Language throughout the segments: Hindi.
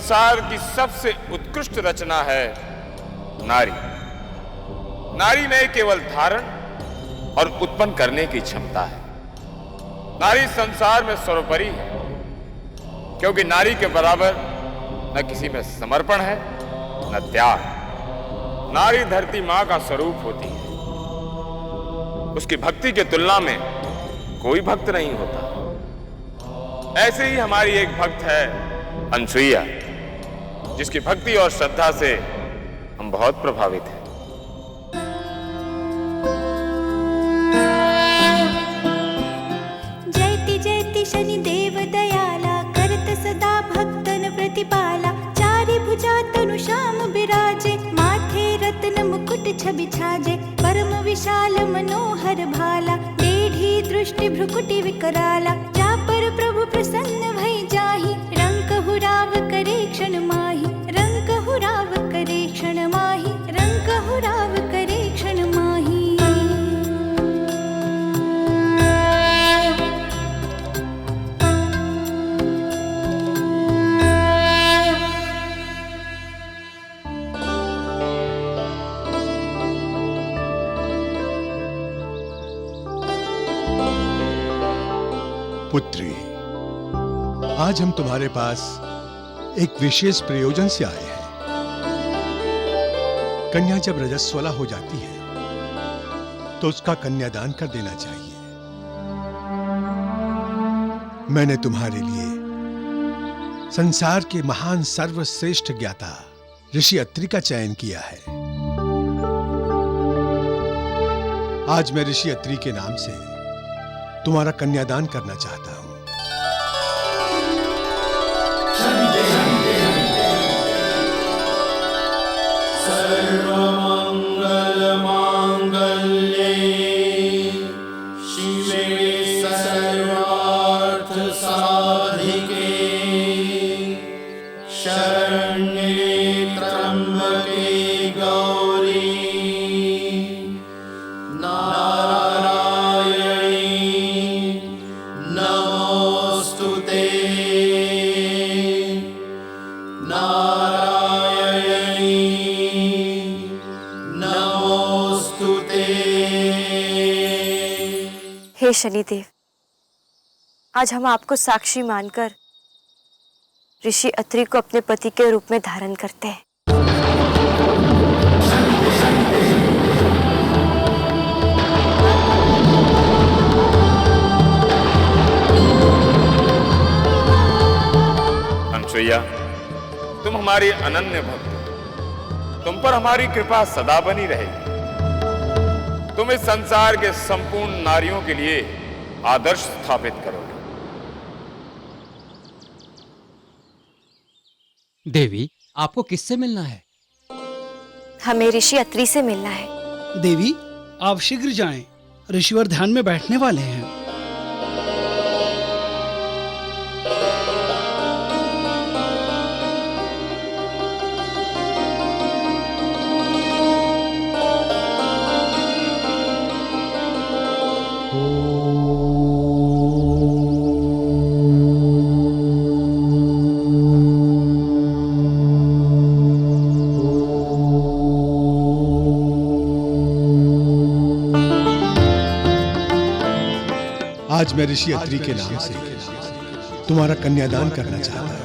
संसार की सबसे उत्कृष्ट रचना है नारी। नारी में केवल धारण और उत्पन्न करने की क्षमता है। नारी संसार में सर्वोपरि है, क्योंकि नारी के बराबर न किसी में समर्पण है न त्याग। नारी धरती मां का स्वरूप होती है। उसकी भक्ति की तुलना में कोई भक्त नहीं होता। ऐसे ही हमारी एक भक्त है अनसुईया, जिसकी भक्ति और श्रद्धा से हम बहुत प्रभावित हैं। जयति जयति शनि देव दयाला, करत सदा भक्तन प्रतिपाला। चारि भुजा तनु श्याम बिराजे, माथे रत्न मुकुट छवि छाजे। परम विशाल मनोहर भाला, टेढ़ी दृष्टि भ्रुकुटि विकराला। जा पर प्रभु प्रसन्न भई जाहि, रंग हुराव करे क्षण माहि। रंग हुराव करे क्षण माहि, रंग हुराव करे क्षण माहि। पुत्री, आज हम तुम्हारे पास एक विशेष प्रयोजन से आए हैं। कन्या जब रजस्वला हो जाती है तो उसका कन्यादान कर देना चाहिए। मैंने तुम्हारे लिए संसार के महान सर्वश्रेष्ठ ज्ञाता ऋषि अत्रि का चयन किया है। आज मैं ऋषि अत्रि के नाम से तुम्हारा कन्यादान करना चाहता हूं। सर्वमंगल मांगल्ये शिवे सर्वार्थ साधिके शरण्ये त्र्यंबके गौरी हे शनिदेव, आज हम आपको साक्षी मानकर ऋषि अत्रि को अपने पति के रूप में धारण करते हैं। अनसुईया, तुम हमारी अनन्य भक्त हो। तुम पर हमारी कृपा सदा बनी रहेगी। तुम इस संसार के संपूर्ण नारियों के लिए आदर्श स्थापित करोगे। देवी, आपको किससे मिलना है? हमें ऋषि अत्रि से मिलना है। देवी, आप शीघ्र जाएं। ऋषिवर ध्यान में बैठने वाले हैं। आज मैं ऋषि अत्रि के नाम से तुम्हारा कन्यादान करना चाहता हूं।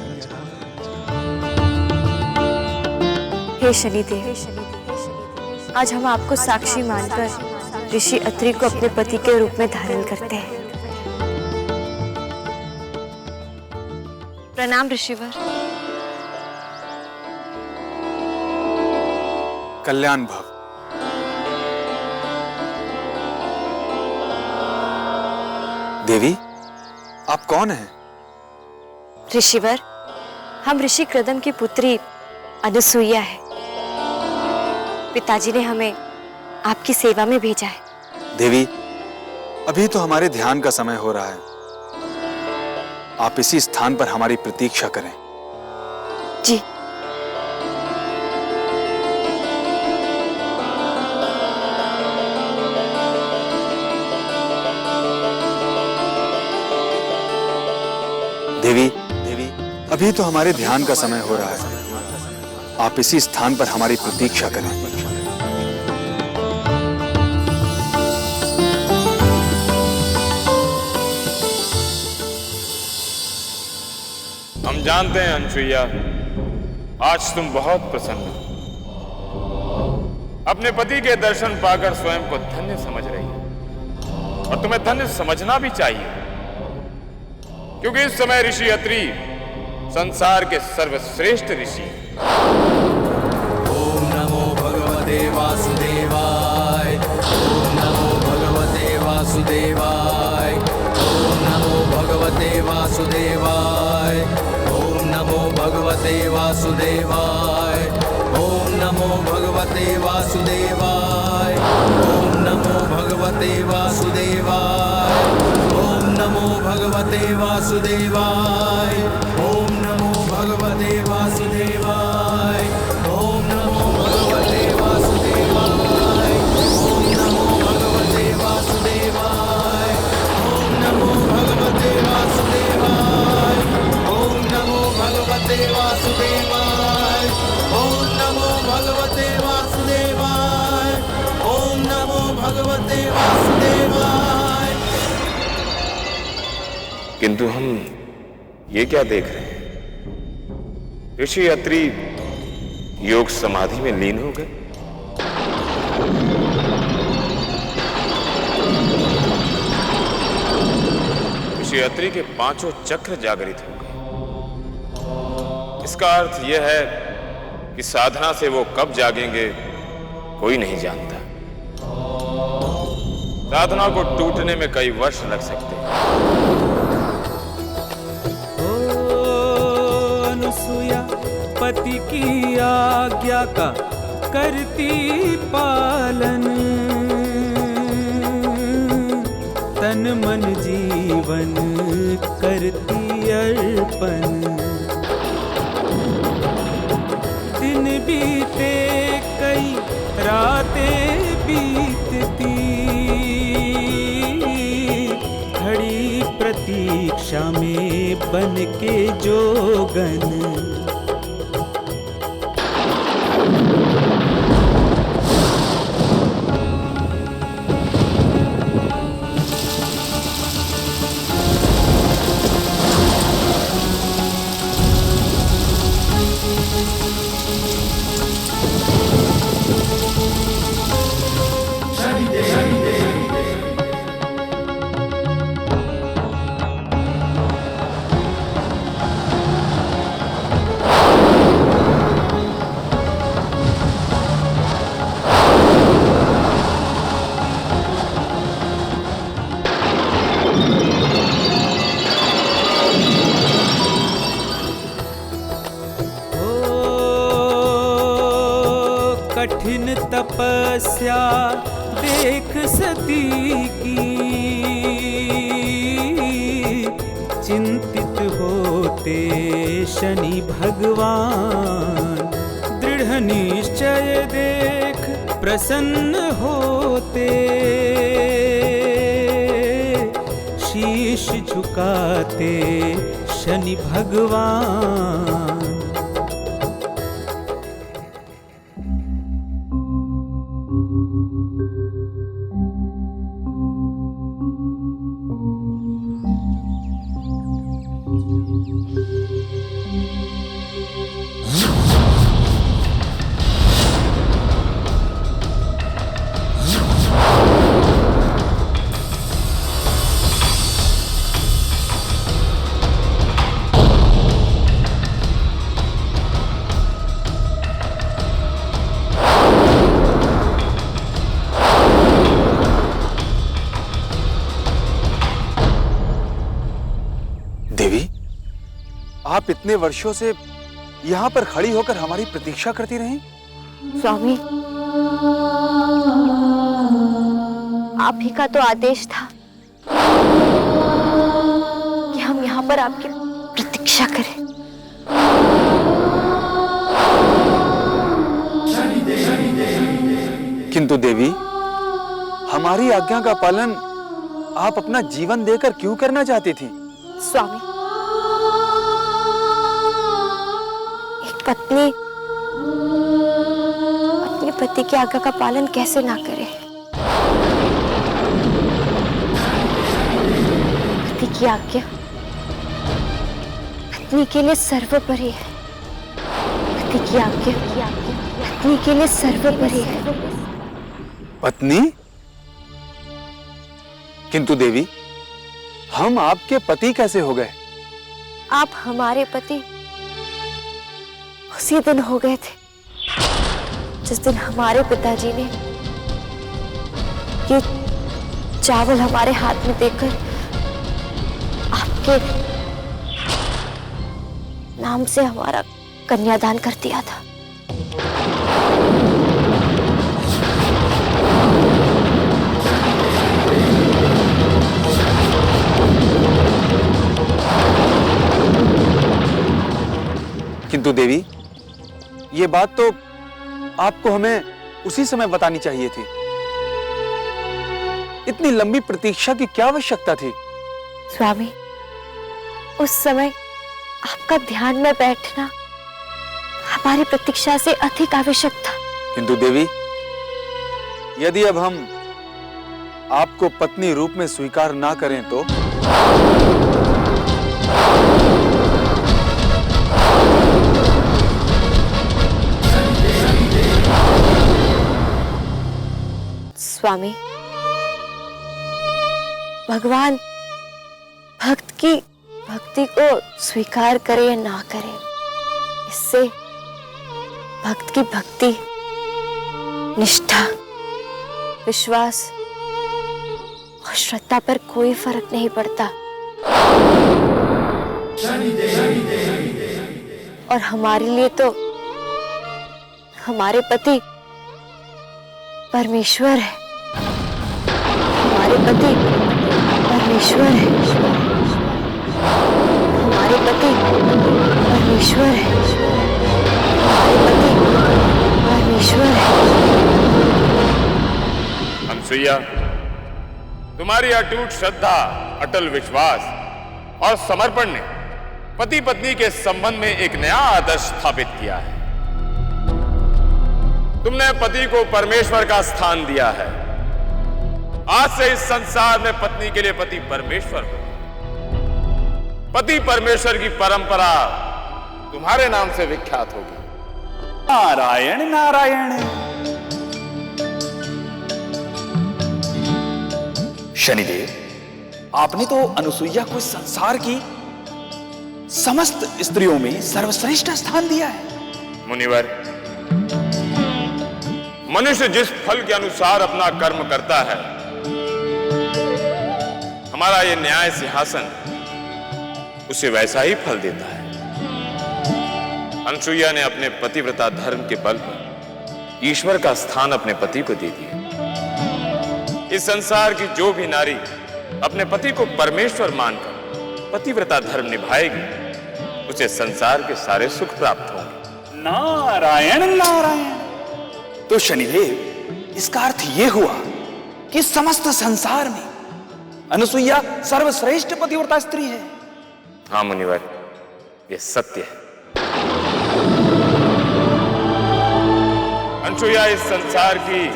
हे शनिदेव, आज हम आपको साक्षी मानकर ऋषि अत्रि को अपने पति के रूप में धारण करते हैं। प्रणाम ऋषिवर। कल्याण भव। देवी, आप कौन हैं? ऋषिवर, हम ऋषि क्रदम की पुत्री अनुसुईया है। पिताजी ने हमें आपकी सेवा में भेजा है। देवी, अभी तो हमारे ध्यान का समय हो रहा है। आप इसी स्थान पर हमारी प्रतीक्षा करें। जी। देवी, अभी तो हमारे ध्यान का समय हो रहा है, आप इसी स्थान पर हमारी प्रतीक्षा करें। हम जानते हैं अनसुईया, आज तुम बहुत प्रसन्न हो। अपने पति के दर्शन पाकर स्वयं को धन्य समझ रही हो और तुम्हें धन्य समझना भी चाहिए, क्योंकि इस समय ऋषि अत्रि संसार के सर्वश्रेष्ठ ऋषि। ओम नमो भगवते वासुदेवाय, ओम नमो भगवते वासुदेवाय, ओम नमो भगवते वासुदेवाय, ओम नमो भगवते वासुदेवाय, ओम नमो भगवते वासुदेवाय, ओम नमो भगवते वासुदेवाय, ओम नमो भगवते वासुदेवाय, ओम नमो भगवते वासुदेवाय, ओम नमो भगवते वासुदेवाय, ओम नमो भगवते वासुदेवाय, ओम नमो भगवते वासुदेवाय, ओम नमो भगवते वासुदेवाय, ओम नमो भगवते वासुदेवाय, ओम नमो भगवते वासुदेवाय। किंतु हम ये क्या देख रहे हैं? ऋषि अत्रि योग समाधि में लीन हो गए। ऋषि अत्रि के पांचों चक्र जागृत हो गए। इसका अर्थ यह है कि साधना से वो कब जागेंगे कोई नहीं जानता। साधना को टूटने में कई वर्ष लग सकते हैं। अनुसुया पति की आज्ञा का करती पालन, तन मन जीवन करती अर्पण। दिन बीते कई रातें बीतती, खड़ी प्रतीक्षा में बन के जोगन। कठिन तपस्या देख सती की, चिंतित होते शनि भगवान। दृढ़ निश्चय देख प्रसन्न होते, शीश झुकाते शनि भगवान। देवी, आप इतने वर्षों से यहाँ पर खड़ी होकर हमारी प्रतीक्षा करती रही? स्वामी, आप ही का तो आदेश था कि हम यहाँ पर आपकी प्रतीक्षा करें। किंतु देवी, हमारी आज्ञा का पालन आप अपना जीवन देकर क्यों करना चाहती थी? स्वामी, पत्नी अपने पति की आज्ञा का पालन कैसे ना करे। पति की आज्ञा पत्नी के लिए सर्वोपरि है। पति की आज्ञा पत्नी के लिए सर्वोपरि है। पत्नी? किंतु देवी, हम आपके पति कैसे हो गए? आप हमारे पति उसी दिन हो गए थे जिस दिन हमारे पिताजी ने ये चावल हमारे हाथ में देकर आपके नाम से हमारा कन्यादान कर दिया था। किंतु देवी, ये बात तो आपको हमें उसी समय बतानी चाहिए थी। इतनी लंबी प्रतीक्षा की क्या आवश्यकता थी? स्वामी, उस समय आपका ध्यान में बैठना हमारी प्रतीक्षा से अधिक आवश्यक था। किंतु देवी, यदि अब हम आपको पत्नी रूप में स्वीकार ना करें तो? स्वामी, भगवान भक्त की भक्ति को स्वीकार करे या ना करे, इससे भक्त की भक्ति, निष्ठा, विश्वास और श्रद्धा पर कोई फर्क नहीं पड़ता। और हमारे लिए तो हमारे पति परमेश्वर है। हमारे पति परमेश्वर है। हमारे पति परमेश्वर है। हमारे पति परमेश्वर है। अनसुईया, तुम्हारी अटूट श्रद्धा, अटल विश्वास और समर्पण ने पति पत्नी के संबंध में एक नया आदर्श स्थापित किया है। तुमने पति को परमेश्वर का स्थान दिया है। आज से इस संसार में पत्नी के लिए पति परमेश्वर हो। पति परमेश्वर की परंपरा तुम्हारे नाम से विख्यात होगी। नारायण नारायण। शनिदेव, आपने तो अनुसुईया को संसार की समस्त स्त्रियों में सर्वश्रेष्ठ स्थान दिया है। मुनिवर, मनुष्य जिस फल के अनुसार अपना कर्म करता है, हमारा यह न्याय सिंहासन उसे वैसा ही फल देता है। अनसुईया ने अपने पतिव्रता धर्म के बल पर ईश्वर का स्थान अपने पति को दे दिया। इस संसार की जो भी नारी अपने पति को परमेश्वर मानकर पतिव्रता धर्म निभाएगी, उसे संसार के सारे सुख प्राप्त होंगे। नारायण नारायण। तो शनिदेव, इसका अर्थ यह हुआ कि समस्त संसार में अनुसुईया सर्वश्रेष्ठ पतिव्रता स्त्री है। हाँ मुनिवर, यह सत्य है। अनुसुईया इस संसार की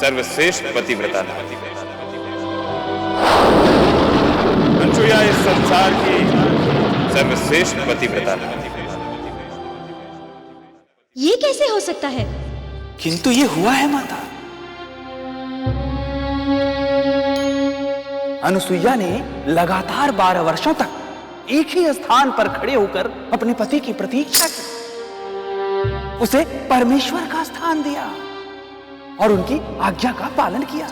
सर्वश्रेष्ठ पतिव्रता है। अनुसुईया इस संसार की सर्वश्रेष्ठ पतिव्रता है। ये कैसे हो सकता है? किंतु ये हुआ है माता। अनुसुईया ने लगातार 12 वर्षों तक एक ही स्थान पर खड़े होकर अपने पति की प्रतीक्षा की। उसे परमेश्वर का स्थान दिया और उनकी आज्ञा का पालन किया।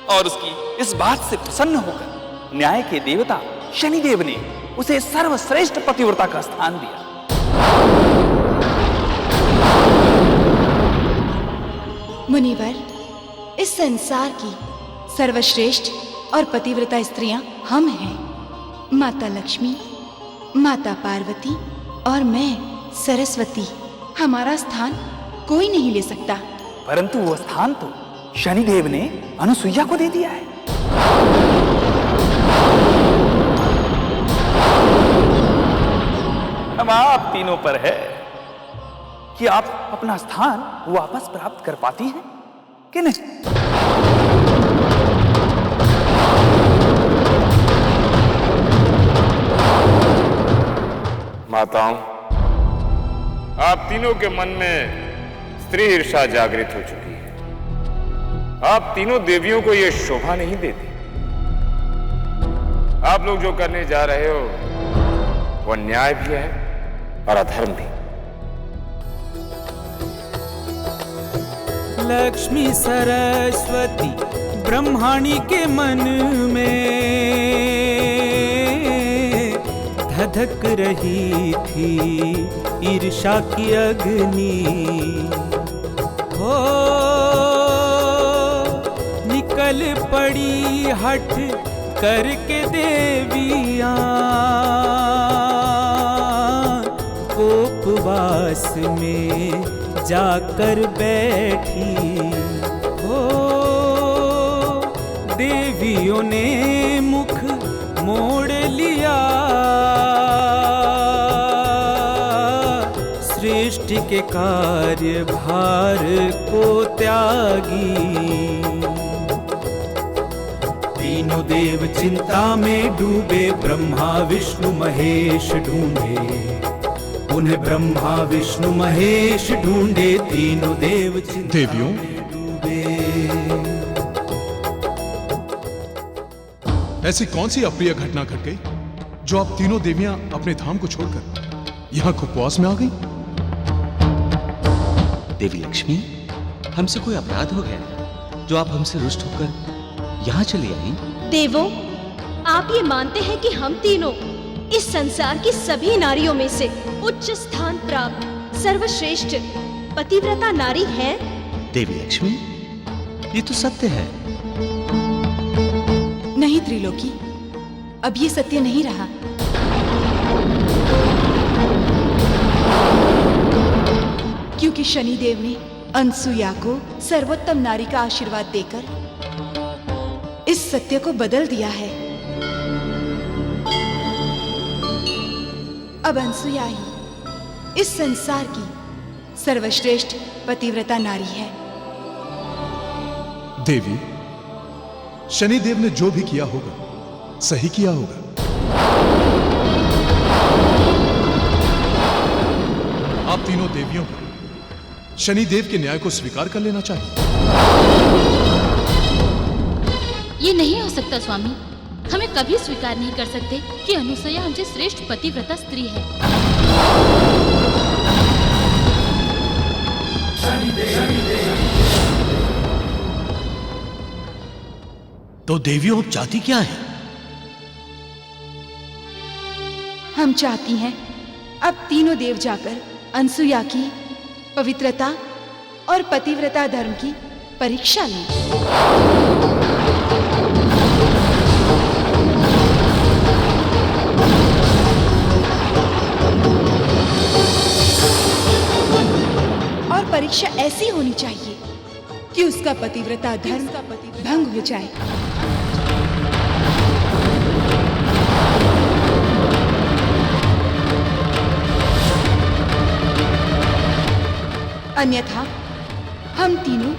और उसकी इस बात से प्रसन्न होकर न्याय के देवता शनिदेव ने उसे सर्वश्रेष्ठ पतिव्रता का स्थान दिया। मुनिवर, इस संसार की सर्वश्रेष्ठ और पतिव्रता स्त्रियां हम हैं। माता लक्ष्मी, माता पार्वती और मैं सरस्वती। हमारा स्थान कोई नहीं ले सकता। परंतु वो स्थान तो शनिदेव ने अनुसुईया को दे दिया है। अब आप तीनों पर है कि आप अपना स्थान वापस प्राप्त कर पाती हैं कि नहीं? माताओं, आप तीनों के मन में स्त्री ईर्षा जागृत हो चुकी है। आप तीनों देवियों को यह शोभा नहीं देती। आप लोग जो करने जा रहे हो वो अन्याय भी है और अधर्म भी। लक्ष्मी सरस्वती ब्रह्माणी के मन में धधक रही थी ईर्षा की अग्नि। हो निकल पड़ी हठ करके देवियां उपवास में जाकर बैठी। हो देवियों ने मुख मोड़ लिया, सृष्टि के कार्य भार को त्यागी। तीनों देव चिंता में डूबे, ब्रह्मा विष्णु महेश ढूंढे। उन्हें ब्रह्मा विष्णु महेश ढूंढे, तीनों देव चिंता देवियों, में डूबे। ऐसी कौन सी अप्रिय घटना घट गई जो आप तीनों देवियां अपने धाम को छोड़कर यहां उपवास में आ गई? देवी लक्ष्मी, हमसे कोई अपराध हो गया जो आप हमसे रुष्ट होकर यहाँ चली आई? देवों, आप ये मानते हैं कि हम तीनों इस संसार की सभी नारियों में से उच्च स्थान प्राप्त सर्वश्रेष्ठ पतिव्रता नारी हैं? देवी लक्ष्मी, ये तो सत्य है। नहीं त्रिलोकी, अब ये सत्य नहीं रहा। क्योंकि शनिदेव ने अनसुया को सर्वोत्तम नारी का आशीर्वाद देकर इस सत्य को बदल दिया है। अब अनसुया ही इस संसार की सर्वश्रेष्ठ पतिव्रता नारी है। देवी, शनिदेव ने जो भी किया होगा सही किया होगा। आप तीनों देवियों को शनिदेव के न्याय को स्वीकार कर लेना चाहिए। ये नहीं हो सकता स्वामी। हमें कभी स्वीकार नहीं कर सकते कि अनुसया हमसे श्रेष्ठ पतिव्रता स्त्री है। तो देवियों, आप चाहती क्या है? हम चाहती हैं अब तीनों देव जाकर अनसुया की पवित्रता और पतिव्रता धर्म की परीक्षा लें। और परीक्षा ऐसी होनी चाहिए कि उसका पतिव्रता धर्म भंग हो जाए। अन्यथा हम तीनों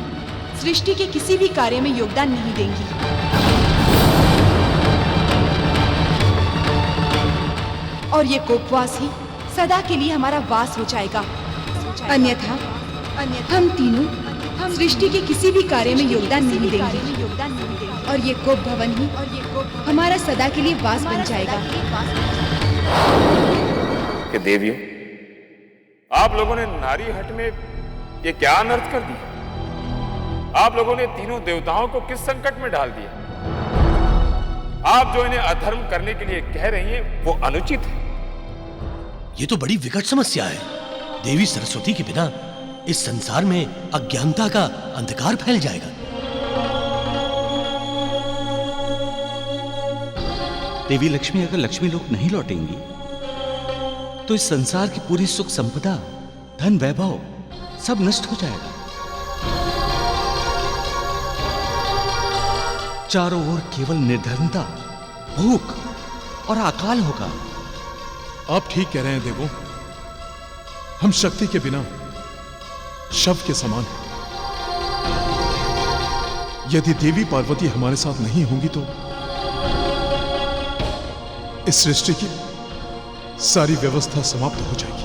सृष्टि के किसी भी कार्य में योगदान नहीं देंगी। और ये कोपवास ही सदा के लिए हमारा वास हो जाएगा। अन्यथा हम तीनों सृष्टि के किसी भी कार्य में योगदान नहीं देंगे। और ये कोप भवन ही हमारा सदा के लिए वास बन जाएगा। कि देवियों, आप लोगों ने नारी हट में ये क्या अनर्थ कर दिया? आप लोगों ने तीनों देवताओं को किस संकट में डाल दिया? आप जो इन्हें अधर्म करने के लिए कह रही हैं वो अनुचित है। ये तो बड़ी विकट समस्या है। देवी सरस्वती के बिना इस संसार में अज्ञानता का अंधकार फैल जाएगा। देवी लक्ष्मी, अगर लक्ष्मी लोग नहीं लौटेंगी तो इस संसार की पूरी सुख संपदा, धन वैभव सब नष्ट हो जाएगा। चारों ओर केवल निर्धनता, भूख और अकाल होगा। आप ठीक कह रहे हैं देवों। हम शक्ति के बिना शव के समान है। यदि देवी पार्वती हमारे साथ नहीं होंगी तो इस सृष्टि की सारी व्यवस्था समाप्त हो जाएगी।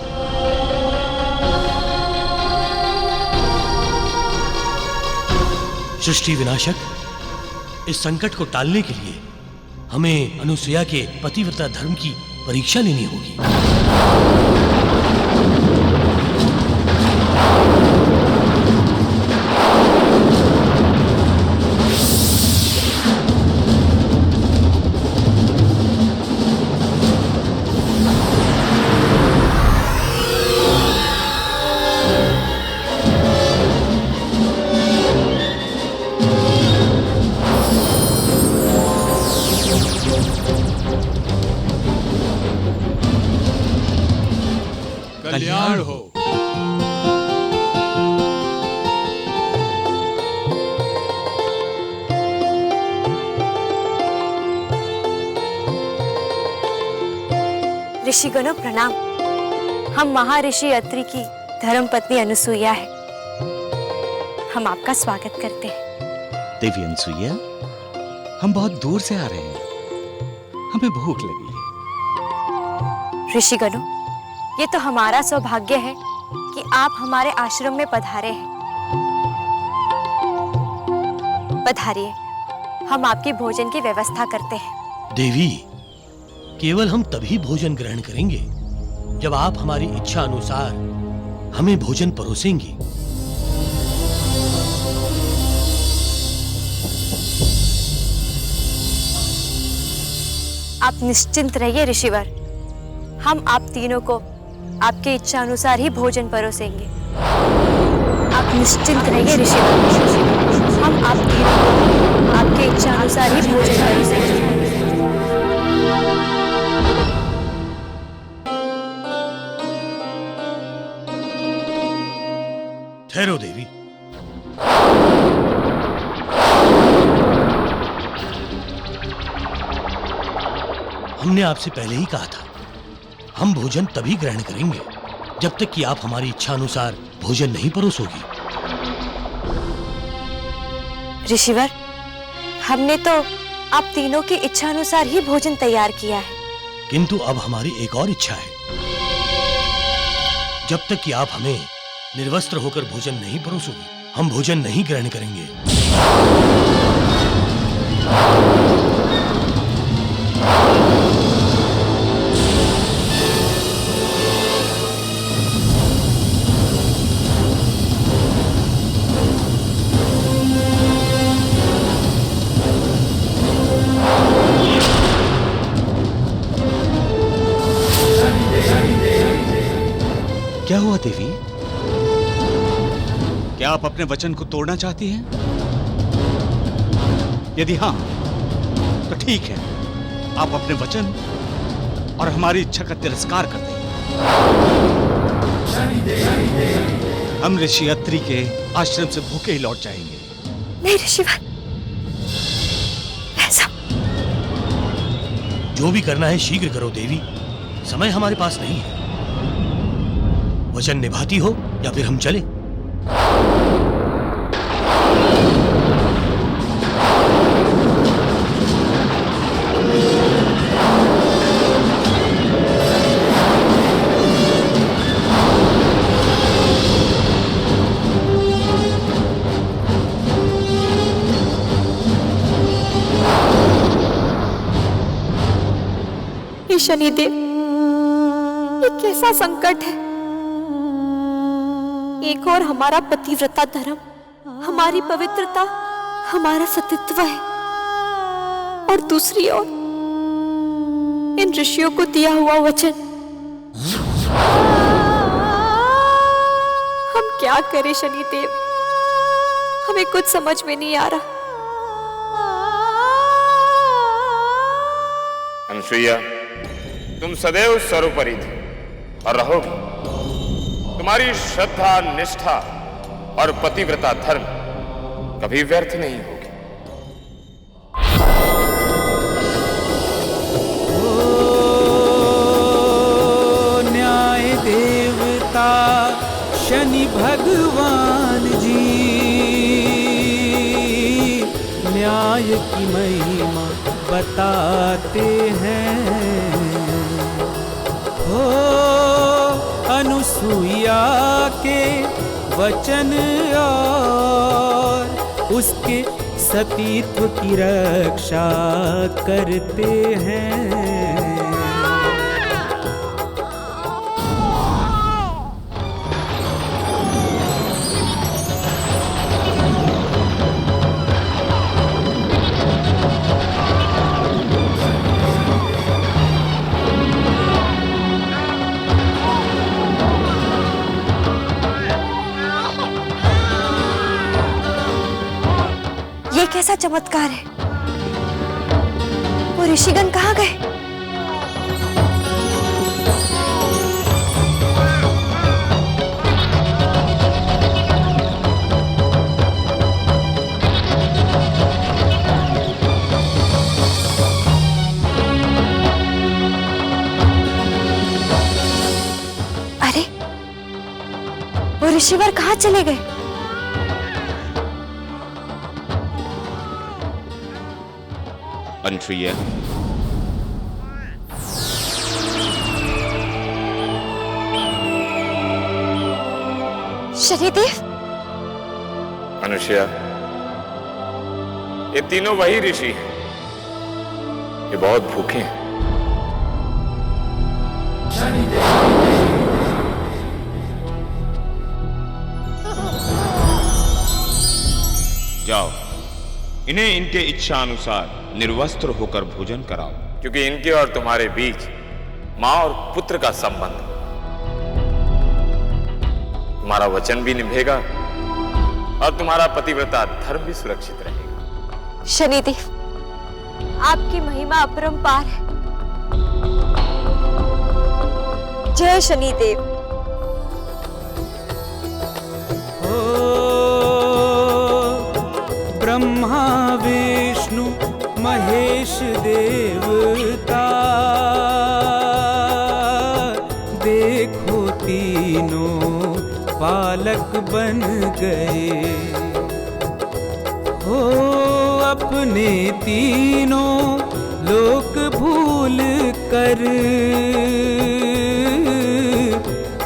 सृष्टि विनाशक, इस संकट को टालने के लिए हमें अनुसुईया के पतिव्रता धर्म की परीक्षा लेनी होगी। कल्याण हो। ऋषिगणों प्रणाम। हम महर्षि अत्रि की धर्मपत्नी अनुसुईया है। हम आपका स्वागत करते हैं। देवी अनुसुईया, हम बहुत दूर से आ रहे हैं, हमें भूख लगी है। ऋषिगणों, ये तो हमारा सौभाग्य है कि आप हमारे आश्रम में पधारे हैं। पधारिए, हम आपकी भोजन की व्यवस्था करते हैं। देवी, केवल हम तभी भोजन ग्रहण करेंगे जब आप हमारी इच्छा अनुसार हमें भोजन परोसेंगी। आप निश्चिंत रहिए ऋषिवर, हम आप तीनों को आपके इच्छा अनुसार ही भोजन परोसेंगे। आप निश्चिंत रहिए ऋषिवर, हम आप तीनों को आपके इच्छा अनुसार ही भोजन परोसेंगे। ठहरो देवी। हमने आपसे पहले ही कहा था, हम भोजन तभी ग्रहण करेंगे जब तक कि आप हमारी इच्छा अनुसार भोजन नहीं परोसोगी। ऋषिवर, हमने तो आप तीनों की इच्छा अनुसार ही भोजन तैयार किया है। किंतु अब हमारी एक और इच्छा है। जब तक कि आप हमें निर्वस्त्र होकर भोजन नहीं परोसोगी, हम भोजन नहीं ग्रहण करेंगे। क्या हुआ देवी? क्या आप अपने वचन को तोड़ना चाहती हैं? यदि हाँ, तो ठीक है, आप अपने वचन और हमारी इच्छा का तिरस्कार कर दें। हम ऋषि अत्रि के आश्रम से भूखे ही लौट जाएंगे। नहीं ऋषिवर, ऐसा जो भी करना है शीघ्र करो देवी, समय हमारे पास नहीं है। वचन निभाती हो या फिर हम चले। हे शनिदेव, ये कैसा संकट है। एक और हमारा पतिव्रता धर्म, हमारी पवित्रता, हमारा सतीत्व है, और दूसरी ओर इन ऋषियों को दिया हुआ वचन। हम क्या करें शनिदेव, हमें कुछ समझ में नहीं आ रहा। अनुसुईया, तुम सदैव सर्वोपरि थी और रहोगी। तुम्हारी श्रद्धा, निष्ठा और पतिव्रता धर्म कभी व्यर्थ नहीं होगी। न्याय देवता शनि भगवान जी न्याय की महिमा बताते हैं। हो अनुसुईया के वचन और उसके सतीत्व की रक्षा करते हैं। ये कैसा चमत्कार है? वो ऋषिगण कहाँ गए? अरे, वो ऋषिवर कहाँ चले गए? अनुसुईया, शनिदेव। अनुसुईया, ये तीनों वही ऋषि हैं। ये बहुत भूखे हैं। जाओ, इन्हें इनके इच्छा अनुसार निर्वस्त्र होकर भोजन कराओ, क्योंकि इनके और तुम्हारे बीच मां और पुत्र का संबंध है। तुम्हारा वचन भी निभेगा और तुम्हारा पतिव्रता धर्म भी सुरक्षित रहेगा। शनिदेव, आपकी महिमा अपरंपार है। जय शनिदेव। ब्रह्मा विष्णु महेश देवता देखो तीनों पालक बन गए। हो अपने तीनों लोक भूल कर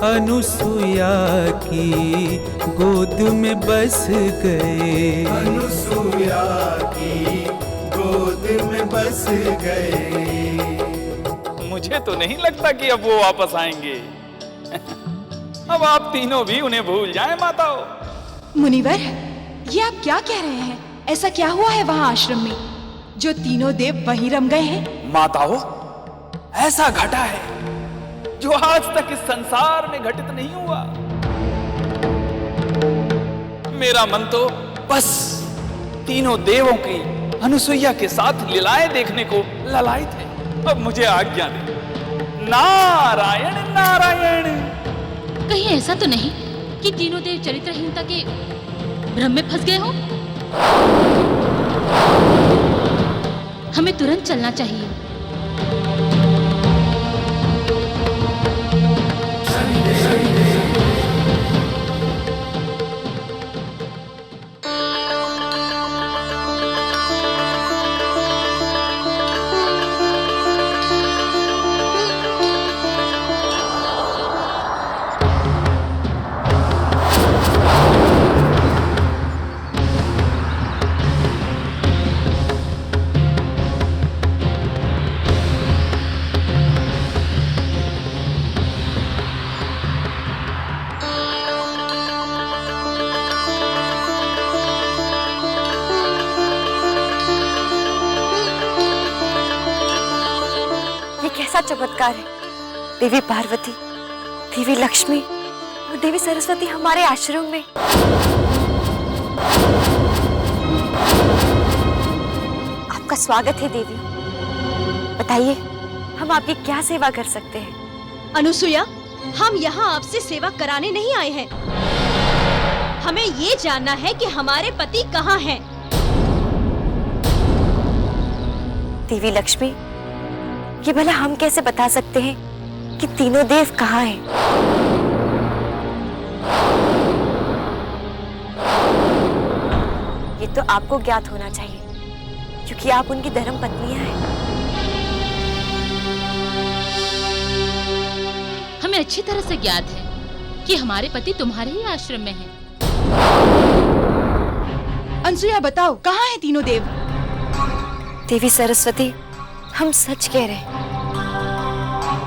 अनुसुईया की गोद में बस गए। अनुसुईया की गोद में बस गए। मुझे तो नहीं लगता कि अब वो वापस आएंगे। अब आप तीनों भी उन्हें भूल जाएं माताओं। मुनिवर, ये आप क्या कह रहे हैं? ऐसा क्या हुआ है वहां आश्रम में जो तीनों देव वहीं रम गए हैं? माताओं, ऐसा घटा है जो आज तक इस संसार में घटित नहीं हुआ। मेरा मन तो बस तीनों देवों की अनुसुईया के साथ लीलाएं देखने को ललायित है। अब मुझे आज्ञा दे। नारायण नारायण। कहीं ऐसा तो नहीं कि तीनों देव चरित्रहीनता के भ्रम में फंस गए हो? हमें तुरंत चलना चाहिए। कैसा चमत्कार है। देवी पार्वती, देवी लक्ष्मी और देवी सरस्वती हमारे आश्रम में। आपका स्वागत है देवी। बताइए, हम आपकी क्या सेवा कर सकते हैं? अनुसुईया, हम यहाँ आपसे सेवा कराने नहीं आए हैं। हमें ये जानना है कि हमारे पति कहाँ हैं। देवी लक्ष्मी, ये भला हम कैसे बता सकते हैं कि तीनों देव कहाँ हैं? तो आपको ज्ञात होना चाहिए, क्योंकि आप उनकी धर्म पत्नियां हैं। हमें अच्छी तरह से ज्ञात है कि हमारे पति तुम्हारे ही आश्रम में हैं। अनसुया, बताओ कहाँ हैं तीनों देव? देवी सरस्वती, हम सच कह रहे हैं।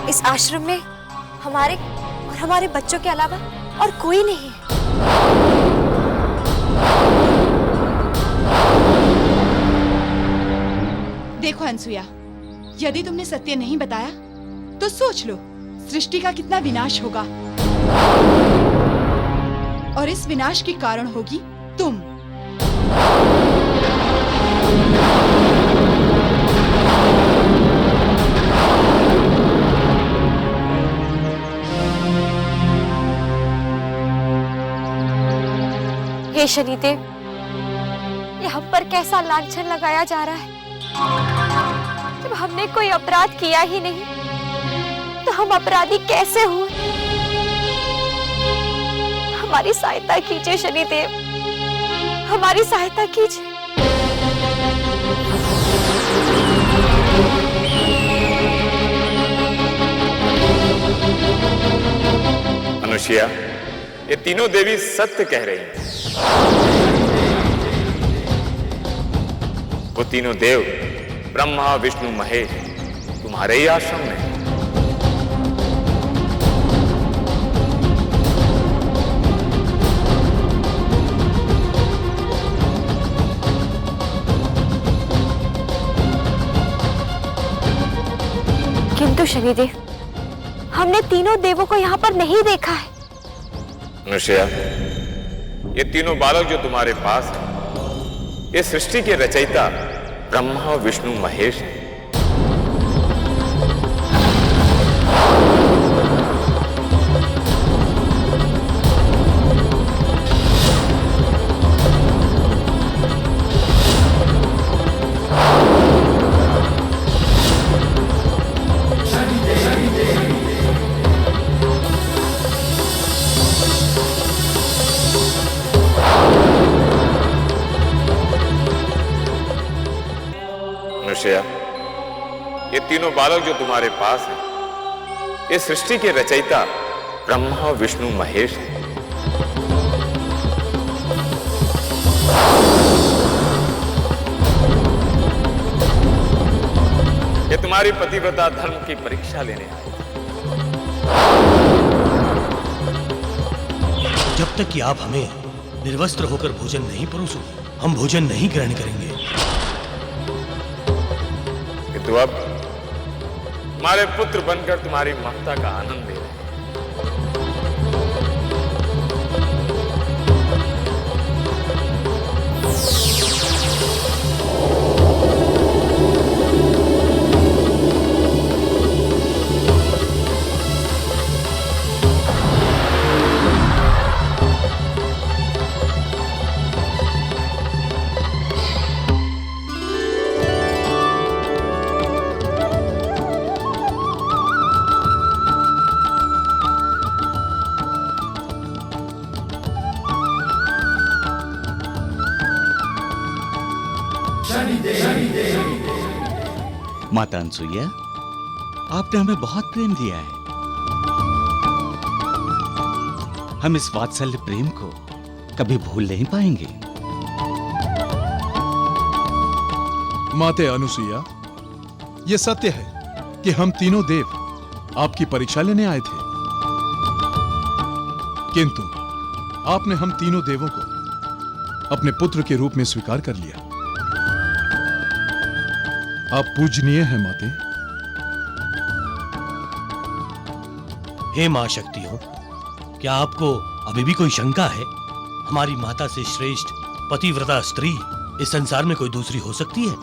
इस आश्रम में हमारे और हमारे बच्चों के अलावा और कोई नहीं है। देखो अनसुया, यदि तुमने सत्य नहीं बताया तो सोच लो सृष्टि का कितना विनाश होगा, और इस विनाश के कारण होगी तुम। हे शनिदेव, ये हम पर कैसा लांछन लगाया जा रहा है। जब हमने कोई अपराध किया ही नहीं तो हम अपराधी कैसे हुए? हमारी सहायता कीजिए शनिदेव, हमारी सहायता कीजिए। अनुसुया, ये तीनों देवी सत्य कह रही हैं। वो तीनों देव ब्रह्मा विष्णु महेश तुम्हारे ही आश्रम में। किंतु शनिदेव, हमने तीनों देवों को यहाँ पर नहीं देखा है। अनुसुया, ये तीनों बालक जो तुम्हारे पास हैं, ये सृष्टि के रचयिता ब्रह्मा विष्णु महेश हैं। अनुसुया, ये तीनों बालक जो तुम्हारे पास हैं, ये सृष्टि के रचयिता ब्रह्मा विष्णु महेश हैं। ये तुम्हारी पतिव्रता धर्म की परीक्षा लेने आए। जब तक कि आप हमें निर्वस्त्र होकर भोजन नहीं परोसो, हम भोजन नहीं ग्रहण करेंगे। तो अब हमारे पुत्र बनकर तुम्हारी ममता का आनंद ले रहे हैं। माता अनसुईया, आपने हमें बहुत प्रेम दिया है। हम इस वात्सल्य प्रेम को कभी भूल नहीं पाएंगे। माते अनुसुईया, ये सत्य है कि हम तीनों देव आपकी परीक्षा लेने आए थे, किंतु आपने हम तीनों देवों को अपने पुत्र के रूप में स्वीकार कर लिया। आप पूजनीय हैं माते। हे मां शक्तियों, क्या आपको अभी भी कोई शंका है? हमारी माता से श्रेष्ठ पतिव्रता स्त्री इस संसार में कोई दूसरी हो सकती है?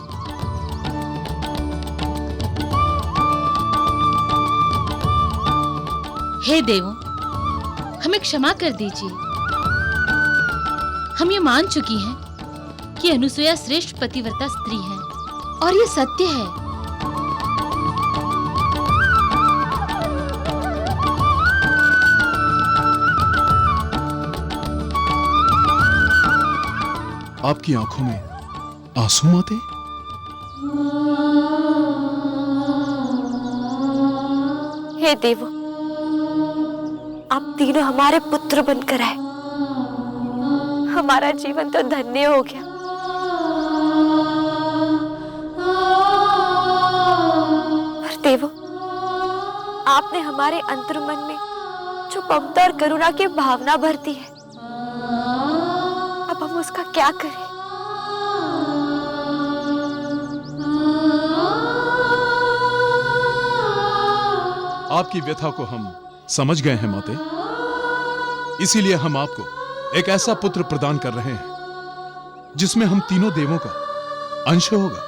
हे देवों, हमें क्षमा कर दीजिए। हम ये मान चुकी हैं कि अनुसुईया श्रेष्ठ पतिव्रता स्त्री हैं, और ये सत्य है। आपकी आंखों में आंसू माते? हे देवो, आप तीनों हमारे पुत्र बनकर आए, हमारा जीवन तो धन्य हो गया। पर देवो, आपने हमारे अंतर्मन में जो ममता और करुणा की भावना भर दी है, अब हम उसका क्या करें? आपकी व्यथा को हम समझ गए हैं माते, इसीलिए हम आपको एक ऐसा पुत्र प्रदान कर रहे हैं जिसमें हम तीनों देवों का अंश होगा।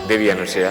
देवी अनुसुया,